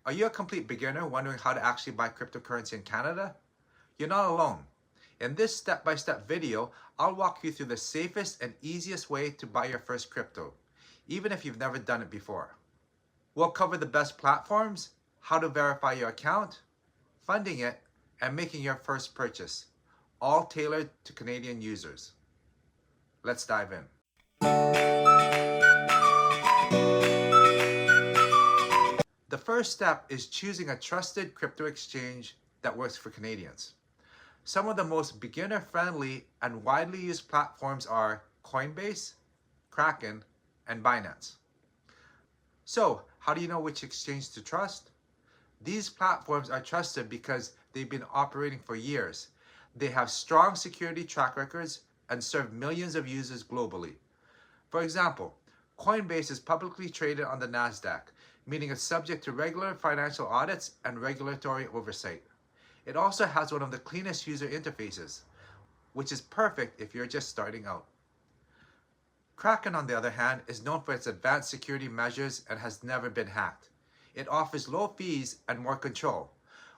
Are you a complete beginner wondering how to actually buy cryptocurrency in Canada? You're not alone. In this step-by-step video, I'll walk you through the safest and easiest way to buy your first crypto, even if you've never done it before. We'll cover the best platforms, how to verify your account, funding it, and making your first purchase, all tailored to Canadian users. Let's dive in. The first step is choosing a trusted crypto exchange that works for Canadians. Some of the most beginner-friendly and widely used platforms are Coinbase, Kraken, and Binance. So, how do you know which exchange to trust? These platforms are trusted because they've been operating for years. They have strong security track records and serve millions of users globally. For example, Coinbase is publicly traded on the Nasdaq, meaning it's subject to regular financial audits and regulatory oversight. It also has one of the cleanest user interfaces, which is perfect if you're just starting out. Kraken, on the other hand, is known for its advanced security measures and has never been hacked. It offers low fees and more control,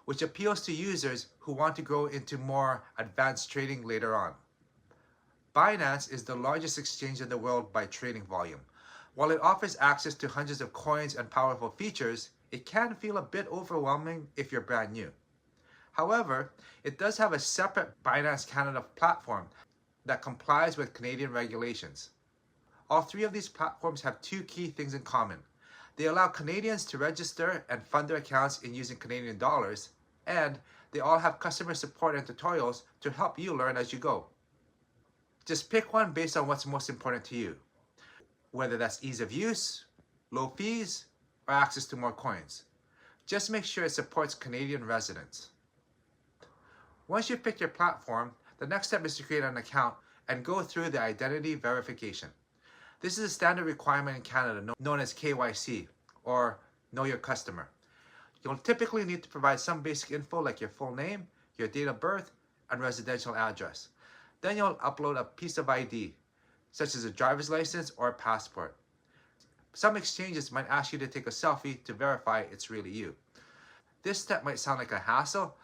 which appeals to users who want to go into more advanced trading later on. Binance is the largest exchange in the world by trading volume. While it offers access to hundreds of coins and powerful features, it can feel a bit overwhelming if you're brand new. However, it does have a separate Binance Canada platform that complies with Canadian regulations. All three of these platforms have two key things in common. They allow Canadians to register and fund their accounts in using Canadian dollars, and they all have customer support and tutorials to help you learn as you go. Just pick one based on what's most important to you, whether that's ease of use, low fees, or access to more coins. Just make sure it supports Canadian residents. Once you've picked your platform, the next step is to create an account and go through the identity verification. This is a standard requirement in Canada known as KYC, or Know Your Customer. You'll typically need to provide some basic info like your full name, your date of birth, and residential address. Then you'll upload a piece of ID, such as a driver's license or a passport. Some exchanges might ask you to take a selfie to verify it's really you. This step might sound like a hassle,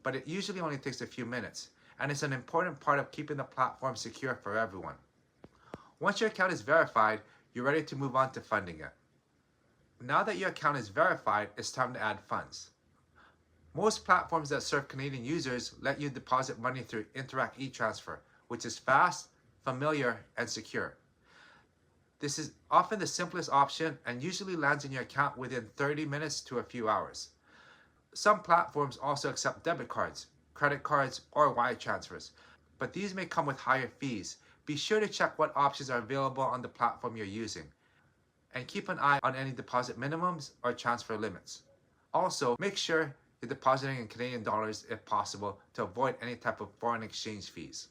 but it usually only takes a few minutes, and it's an important part of keeping the platform secure for everyone. Once your account is verified, you're ready to move on to funding it. Now that your account is verified, it's time to add funds. Most platforms that serve Canadian users let you deposit money through Interac e-Transfer, which is fast, familiar, and secure. This is often the simplest option and usually lands in your account within 30 minutes to a few hours. Some platforms also accept debit cards, credit cards, or wire transfers, but these may come with higher fees. Be sure to check what options are available on the platform you're using, and keep an eye on any deposit minimums or transfer limits. Also, make sure you're depositing in Canadian dollars if possible to avoid any type of foreign exchange fees.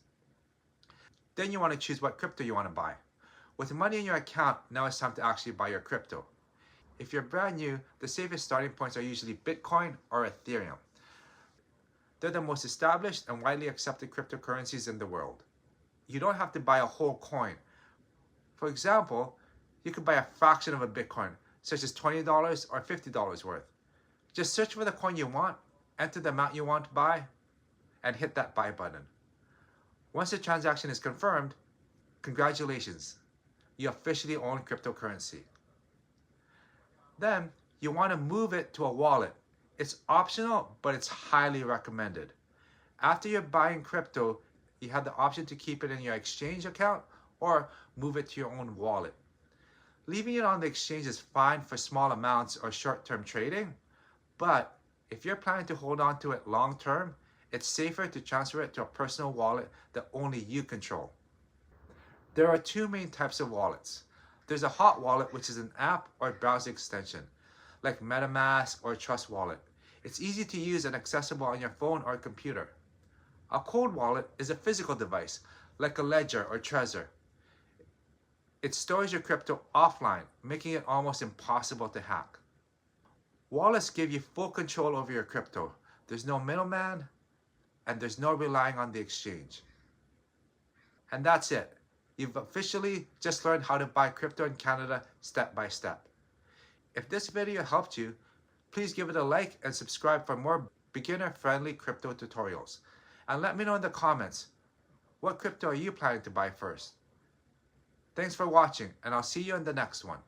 Then you want to choose what crypto you want to buy. With money in your account, now it's time to actually buy your crypto. If you're brand new, the safest starting points are usually Bitcoin or Ethereum. They're the most established and widely accepted cryptocurrencies in the world. You don't have to buy a whole coin. For example, you could buy a fraction of a Bitcoin, such as $20 or $50 worth. Just search for the coin you want, enter the amount you want to buy, and hit that buy button. Once the transaction is confirmed, congratulations, you officially own cryptocurrency. Then you want to move it to a wallet. It's optional, but it's highly recommended. After you're buying crypto, you have the option to keep it in your exchange account or move it to your own wallet. Leaving it on the exchange is fine for small amounts or short-term trading, but if you're planning to hold on to it long-term, it's safer to transfer it to a personal wallet that only you control. There are two main types of wallets. There's a hot wallet, which is an app or browser extension, like MetaMask or Trust Wallet. It's easy to use and accessible on your phone or computer. A cold wallet is a physical device, like a ledger or Trezor. It stores your crypto offline, making it almost impossible to hack. Wallets give you full control over your crypto. There's no middleman, and there's no relying on the exchange. And that's it. You've officially just learned how to buy crypto in Canada step by step. If this video helped you, please give it a like and subscribe for more beginner-friendly crypto tutorials. And let me know in the comments, what crypto are you planning to buy first? Thanks for watching, and I'll see you in the next one.